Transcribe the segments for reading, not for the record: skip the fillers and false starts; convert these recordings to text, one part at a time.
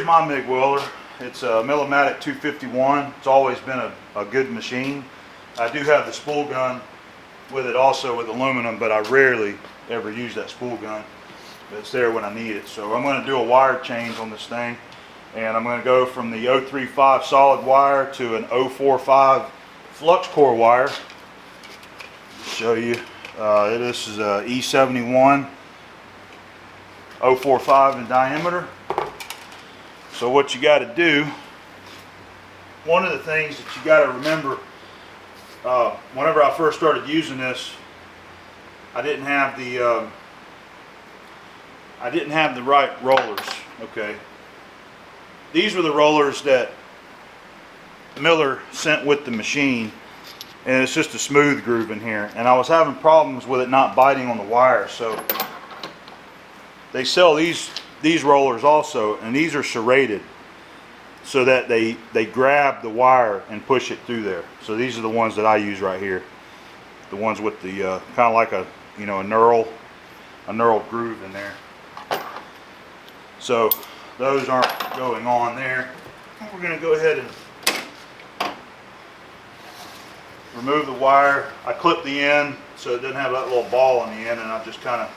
here's my MIG welder. It's a Millermatic 251. It's always been a good machine. I do have the spool gun with it also with aluminum, but I rarely ever use that spool gun. But it's there when I need it. So I'm going to do a wire change on this thing, and I'm going to go from the 035 solid wire to an 045 flux-core wire. Show you. This is a E71 045 in diameter. So what you got to do, one of the things that you got to remember, whenever I first started using this, I didn't have the right rollers. Okay, these were the rollers that Miller sent with the machine, and it's just a smooth groove in here, and I was having problems with it not biting on the wire. So they sell these rollers also, and these are serrated so that they grab the wire and push it through there. So these are the ones that I use right here, the ones with the kind of like a knurled groove in there. So those aren't going on there. We're going to go ahead and remove the wire. I clip the end so it doesn't have that little ball on the end, and I just kind of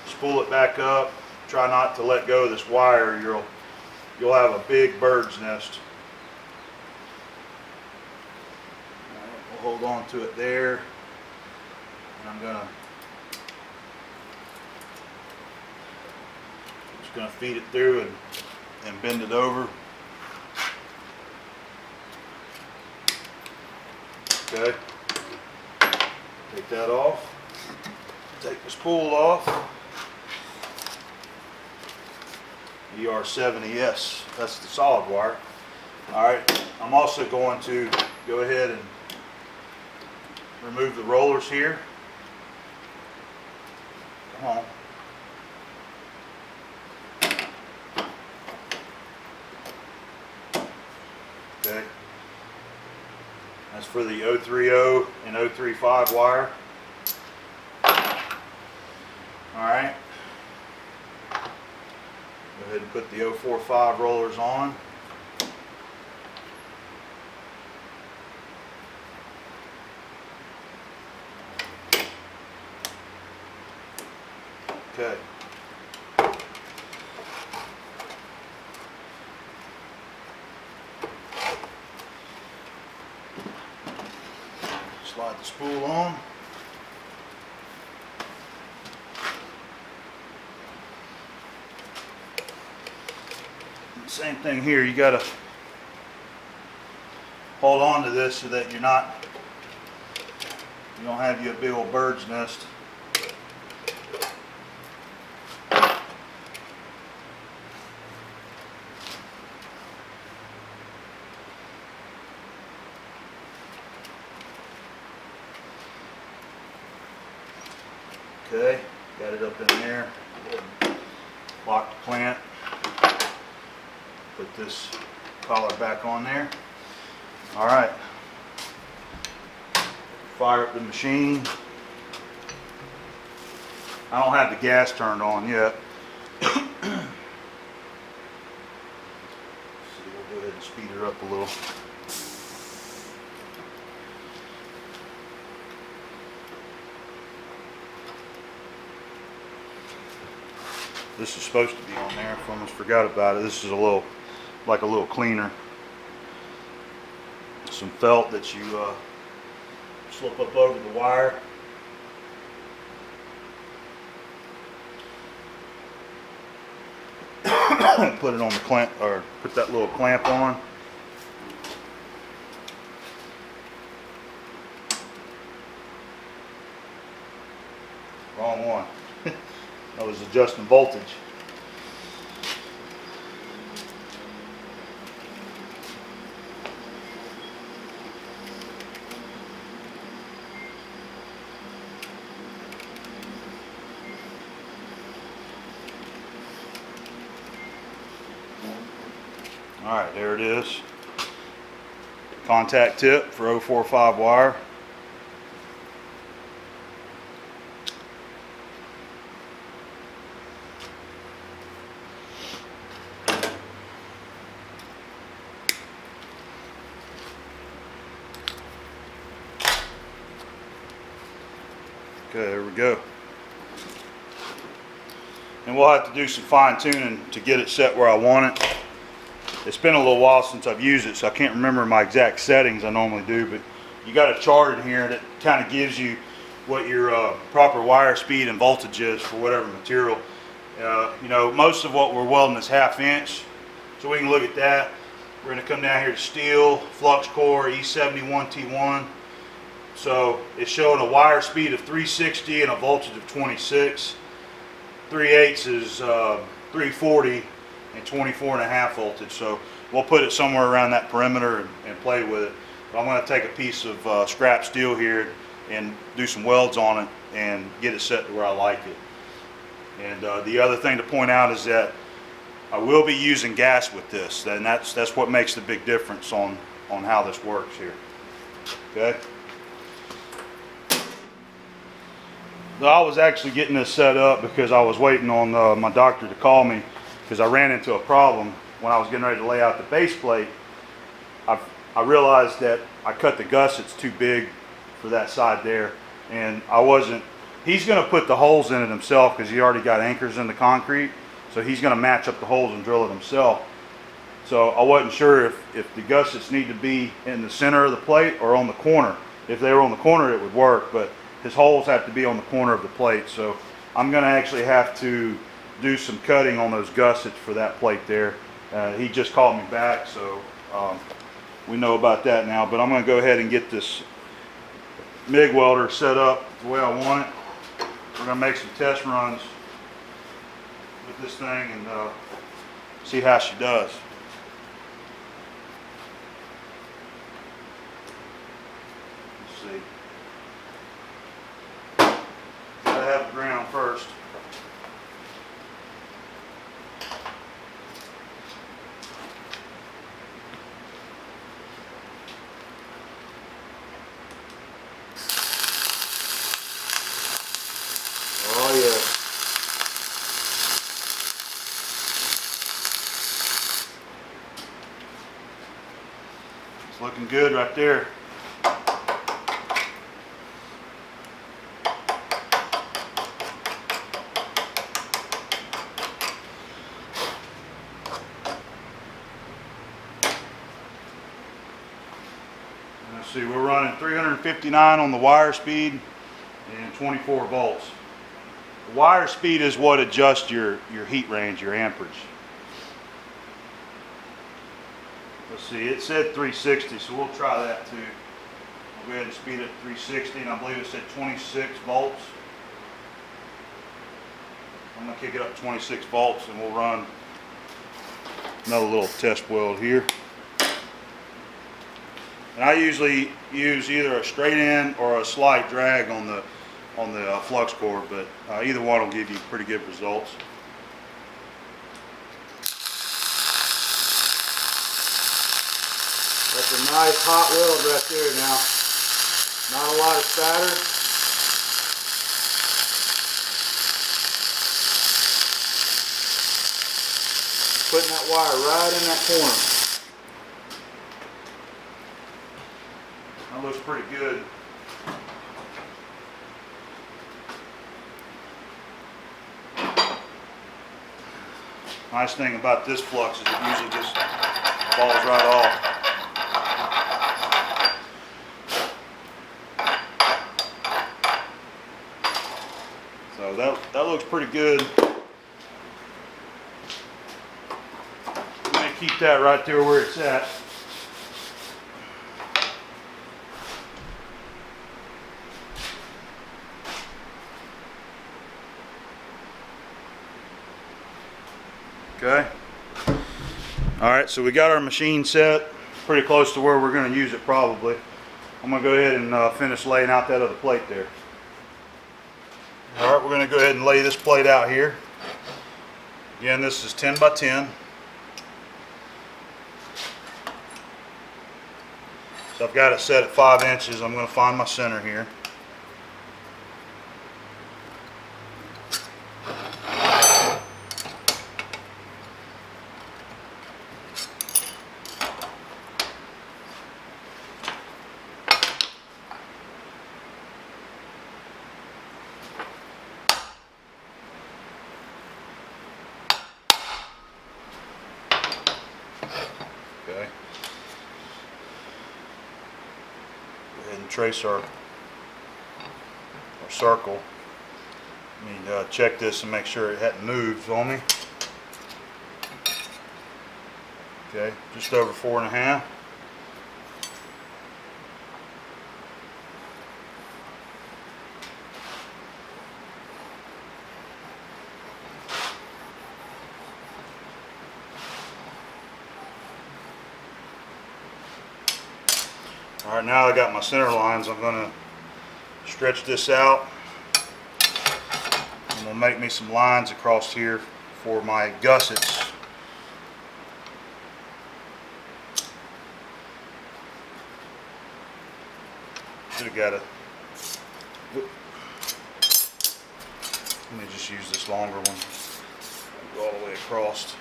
spool it back up. Try not to let go of this wire. You'll have a big bird's nest. We'll hold on to it there, and I'm just gonna feed it through and bend it over. Okay. Take that off. Take the spool off. ER70S, that's the solid wire. Alright, I'm also going to go ahead and remove the rollers here. Come on. Okay. That's for the 030 and 035 wire. Alright. Go ahead and put the 045 rollers on. Okay. Slide the spool on. Same thing here, you gotta hold on to this so that you don't have you a big old bird's nest. Okay, got it up in there. Lock the clamp. Put this collar back on there. All right. Fire up the machine. I don't have the gas turned on yet. See, we'll go ahead and speed her up a little. This is supposed to be on there. I almost forgot about it. This is a little cleaner. Some felt that you slip up over the wire. Put it on the clamp, or put that little clamp on. Wrong one. I was adjusting voltage. Alright, there it is. Contact tip for 045 wire. Okay, there we go. And we'll have to do some fine tuning to get it set where I want it. It's been a little while since I've used it, so I can't remember my exact settings I normally do, but you got a chart in here that kind of gives you what your proper wire speed and voltage is for whatever material. You know, most of what we're welding is 1/2 inch, so we can look at that. We're going to come down here to steel, flux-core, E71 T1. So it's showing a wire speed of 360 and a voltage of 26. 3/8 is 340 and 24.5 voltage. So we'll put it somewhere around that perimeter and play with it. But I'm going to take a piece of scrap steel here and do some welds on it and get it set to where I like it. And the other thing to point out is that I will be using gas with this, and that's what makes the big difference on how this works here. Okay. So I was actually getting this set up because I was waiting on my doctor to call me, because I ran into a problem when I was getting ready to lay out the base plate. I realized that I cut the gussets too big for that side there, and he's going to put the holes in it himself because he already got anchors in the concrete, so he's going to match up the holes and drill it himself. So I wasn't sure if the gussets need to be in the center of the plate or on the corner. If they were on the corner it would work, but his holes have to be on the corner of the plate. So I'm going to actually have to do some cutting on those gussets for that plate there. He just called me back, so we know about that now. But I'm going to go ahead and get this MIG welder set up the way I want it. We're going to make some test runs with this thing and see how she does. Let's see. Gotta have the ground first. Oh yeah. It's looking good right there. Let's see, we're running 359 on the wire speed and 24 volts. The wire speed is what adjusts your heat range, your amperage. Let's see, it said 360, so we'll try that too. We'll go ahead and speed it to 360, and I believe it said 26 volts. I'm going to kick it up to 26 volts, and we'll run another little test weld here. And I usually use either a straight in or a slight drag on the flux core, but either one will give you pretty good results. That's a nice hot weld right there now. Not a lot of spatter. Putting that wire right in that corner. That looks pretty good. Nice thing about this flux is it usually just falls right off. So that looks pretty good. We're going to keep that right there where it's at. Okay. Alright, so we got our machine set pretty close to where we're going to use it probably. I'm going to go ahead and finish laying out that other plate there. Alright, we're going to go ahead and lay this plate out here. Again, this is 10 by 10. So I've got it set at 5 inches. I'm going to find my center here. trace our circle. Let me check this and make sure it hadn't moved on me. Okay, just over 4.5. All right, now I got my center lines. I'm going to stretch this out. I'm going to make me some lines across here for my gussets. Should have got a. Let me just use this longer one. Go all the way across.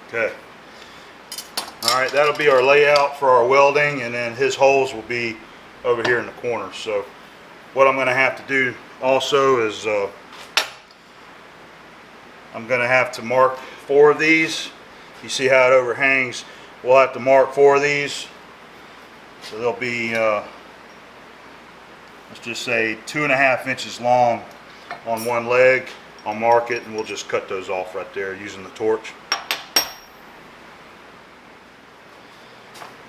Okay. Alright, that'll be our layout for our welding, and then his holes will be over here in the corner. So what I'm going to have to do also is I'm going to have to mark 4 of these. You see how it overhangs? We'll have to mark 4 of these. So they'll be, let's just say 2.5 inches long on one leg. I'll mark it and we'll just cut those off right there using the torch.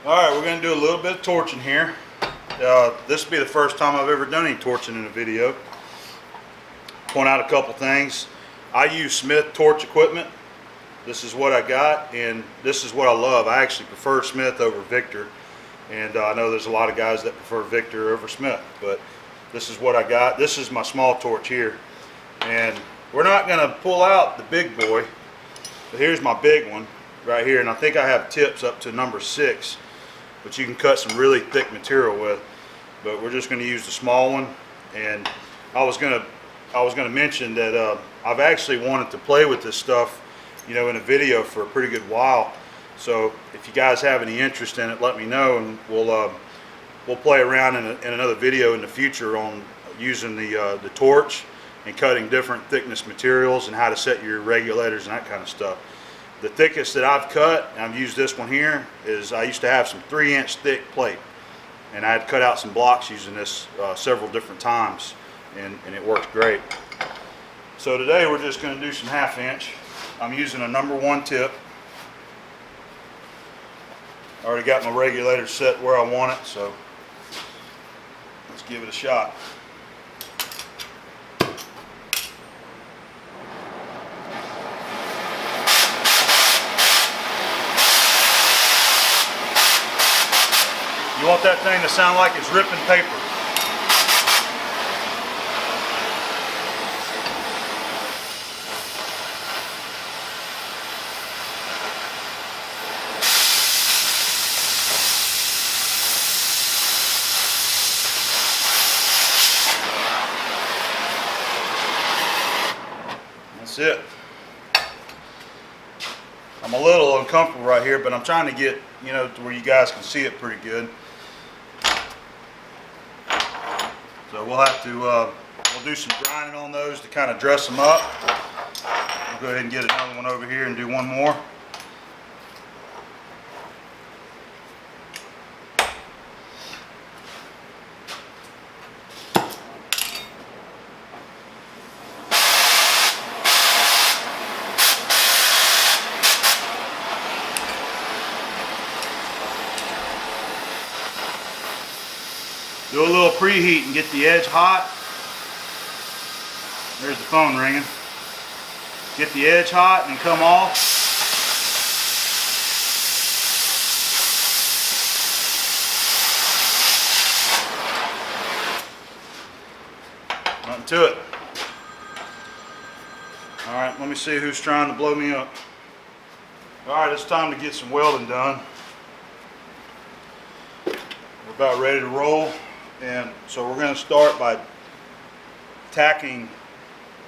Alright, we're going to do a little bit of torching here. This will be the first time I've ever done any torching in a video. Point out a couple things. I use Smith torch equipment. This is what I got, and this is what I love. I actually prefer Smith over Victor, and I know there's a lot of guys that prefer Victor over Smith, but this is what I got. This is my small torch here, and we're not going to pull out the big boy, but here's my big one right here, and I think I have tips up to number 6. But you can cut some really thick material with. But we're just going to use the small one. And I was going to mention that I've actually wanted to play with this stuff, you know, in a video for a pretty good while. So if you guys have any interest in it, let me know, and we'll play around in another video in the future on using the torch and cutting different thickness materials and how to set your regulators and that kind of stuff. The thickest that I've cut, and I've used this one here, is I used to have some 3-inch thick plate, and I had cut out some blocks using this several different times, and it worked great. So today we're just going to do some 1/2 inch. I'm using a number 1 tip. I already got my regulator set where I want it, so let's give it a shot. You want that thing to sound like it's ripping paper. That's it. I'm a little uncomfortable right here, but I'm trying to get, you know, to where you guys can see it pretty good. So we'll have to, we'll do some grinding on those to kind of dress them up. We'll go ahead and get another one over here and do one more. Do a little preheat and get the edge hot. There's the phone ringing. Get the edge hot and come off. Nothing to it. Alright, let me see who's trying to blow me up. Alright, it's time to get some welding done. We're about ready to roll. And so we're going to start by tacking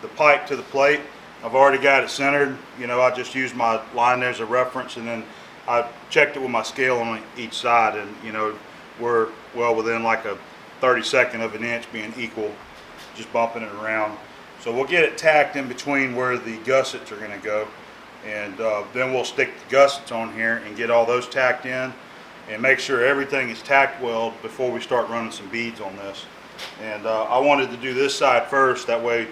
the pipe to the plate. I've already got it centered. You know, I just used my line there as a reference and then I checked it with my scale on each side, and you know, we're well within like a 32nd of an inch being equal, just bumping it around. So we'll get it tacked in between where the gussets are going to go, and then we'll stick the gussets on here and get all those tacked in and make sure everything is tack weld before we start running some beads on this. And I wanted to do this side first, that way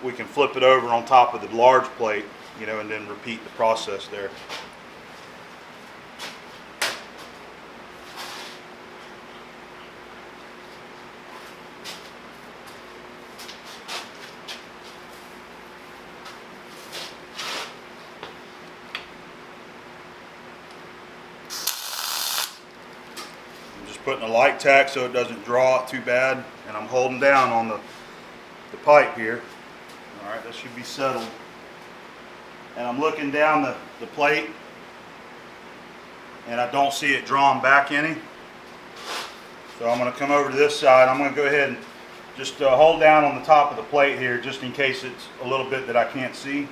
we can flip it over on top of the large plate, you know, and then repeat the process there. Putting a light tack so it doesn't draw it too bad, and I'm holding down on the pipe here. All right, that should be settled. And I'm looking down the plate, and I don't see it drawn back any. So I'm going to come over to this side. I'm going to go ahead and just hold down on the top of the plate here, just in case it's a little bit that I can't see.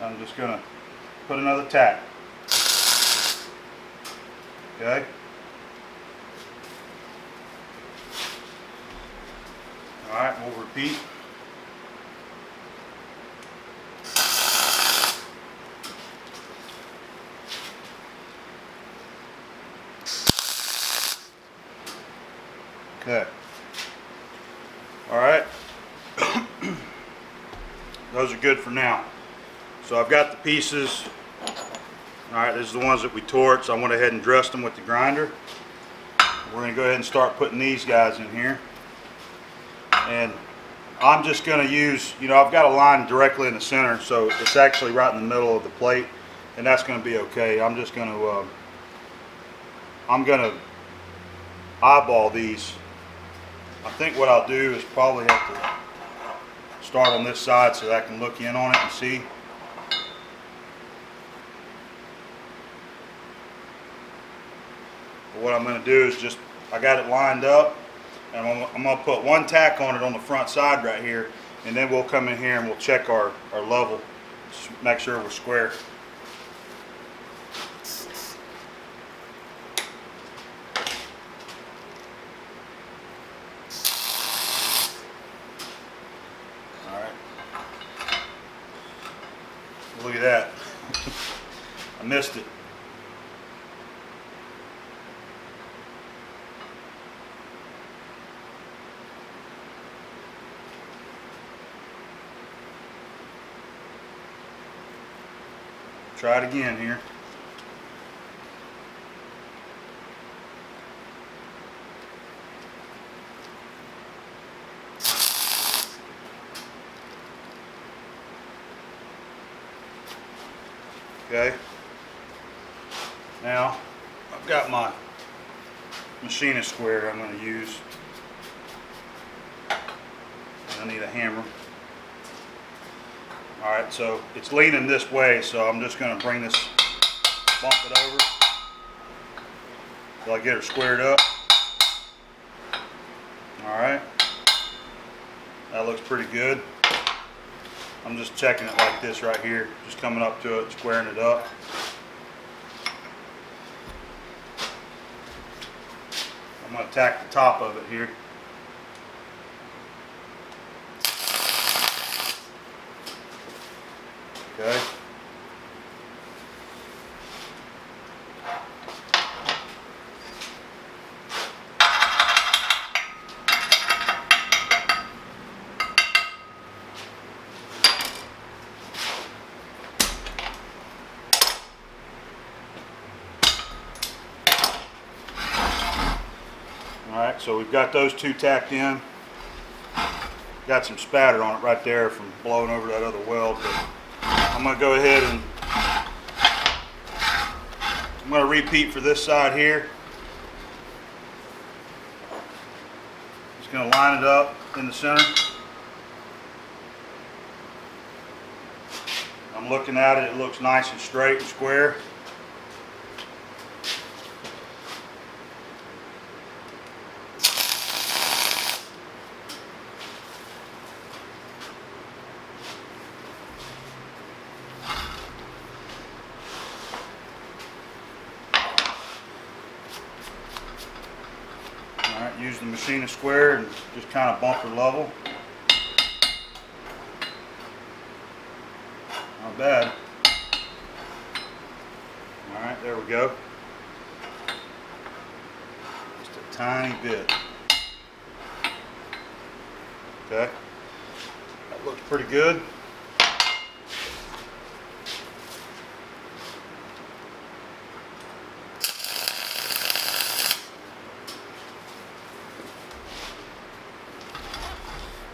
I'm just going to put another tack. Okay. All right, we'll repeat. Okay. All right. Those are good for now. So I've got the pieces. All right, these are the ones that we torqued, so I went ahead and dressed them with the grinder. We're going to go ahead and start putting these guys in here. And I'm just going to use, you know, I've got a line directly in the center, so it's actually right in the middle of the plate, and that's going to be okay. I'm just going to, eyeball these. I think what I'll do is probably have to start on this side so that I can look in on it and see. But what I'm going to do is just, I got it lined up. And I'm going to put one tack on it on the front side right here, and then we'll come in here and we'll check our level, just make sure we're square. Alright. Look at that. I missed it. Try it again here. Okay. Now, I've got my machinist square I'm going to use. I need a hammer. Alright, so it's leaning this way, so I'm just going to bring this, bump it over till I get her squared up. Alright, that looks pretty good. I'm just checking it like this right here, just coming up to it, squaring it up. I'm going to tack the top of it here. Okay. Alright, so we've got those two tacked in. Got some spatter on it right there from blowing over that other weld, but I'm going to go ahead and I'm going to repeat for this side here. Just going to line it up in the center. I'm looking at it, it looks nice and straight and square. machinist square and just kind of bumper level. Not bad. Alright, there we go. Just a tiny bit. Okay. That looks pretty good.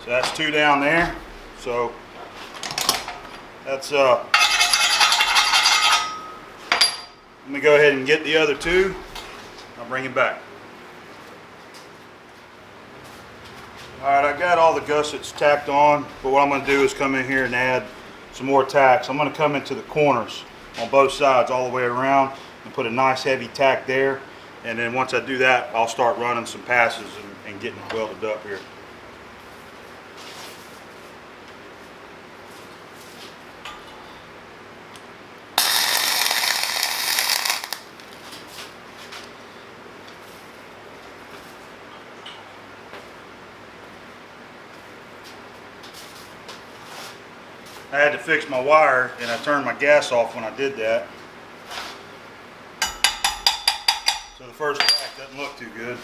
So that's 2 down there. So that's let me go ahead and get the other 2. I'll bring it back. Alright, I got all the gussets tacked on, but what I'm going to do is come in here and add some more tacks. I'm going to come into the corners on both sides all the way around and put a nice heavy tack there, and then once I do that, I'll start running some passes and getting it welded up here. I had to fix my wire and I turned my gas off when I did that. So the first tack doesn't look too good.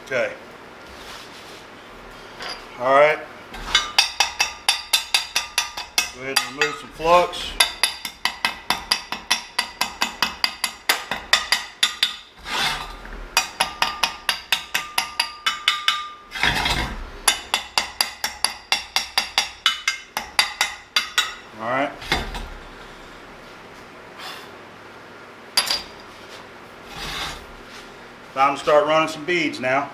Okay. All right. Go ahead and remove some flux. All right. Time to start running some beads now.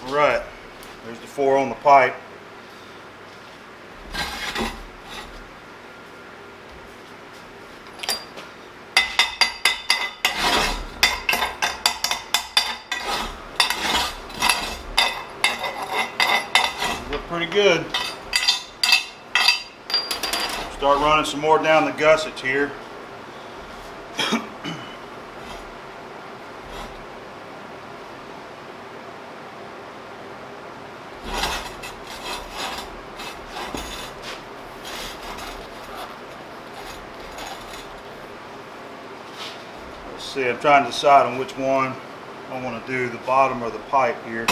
Right, there's the 4 on the pipe. Look pretty good. Start running some more down the gussets here. see, I'm trying to decide on which one I want to do, the bottom or the pipe here.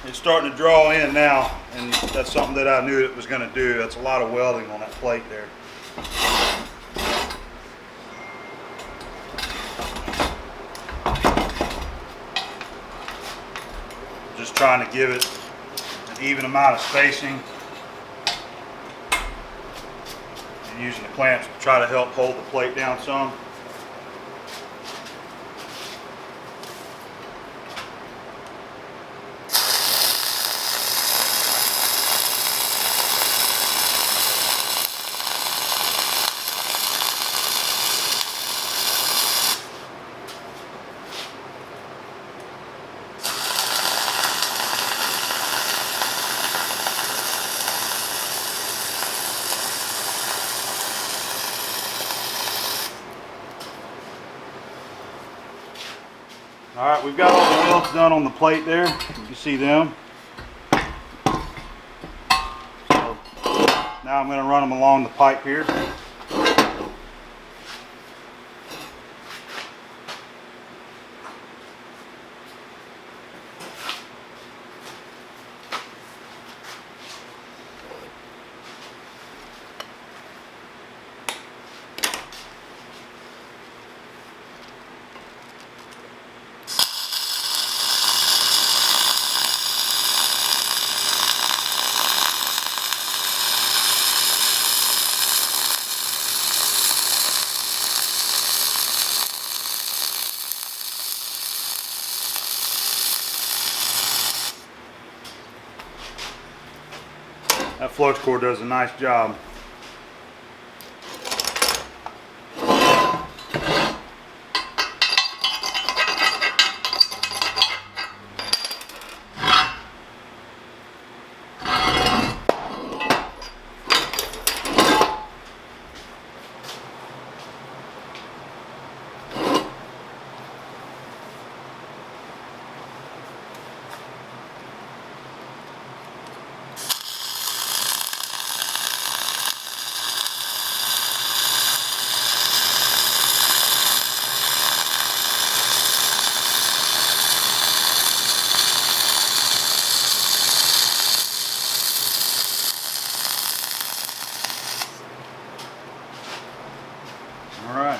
It's starting to draw in now, and that's something that I knew it was going to do. That's a lot of welding on that plate there. Just trying to give it an even amount of spacing, and using the clamps to try to help hold the plate down some. All right, we've got all the welds done on the plate there. You can see them. So now I'm going to run them along the pipe here. That flux-core does a nice job. All right.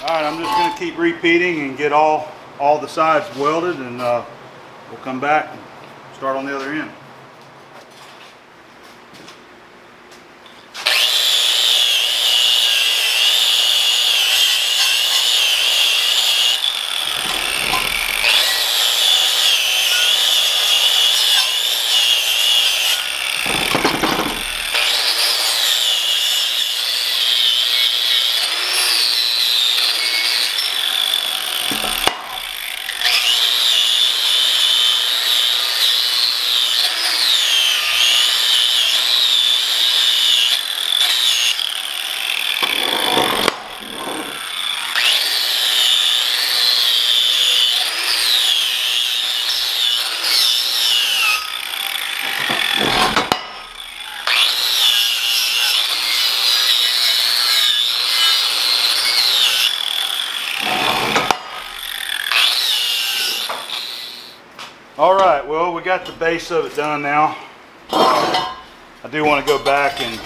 All right, I'm just going to keep repeating and get all the sides welded, and we'll come back and start on the other end. All right, well, we got the base of it done now. I do want to go back and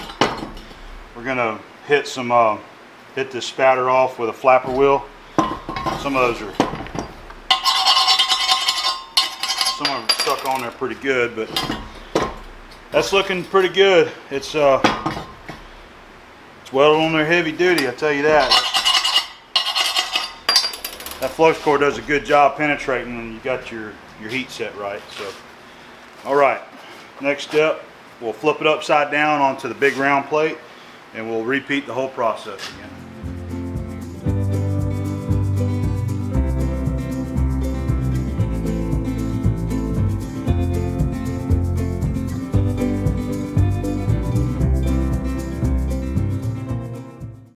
we're gonna hit hit this spatter off with a flapper wheel. Some of them are stuck on there pretty good, but that's looking pretty good. It's welded on there heavy duty, I tell you that. That flux-core does a good job penetrating when you got your heat set right. So, all right, next step, we'll flip it upside down onto the big round plate, and we'll repeat the whole process again.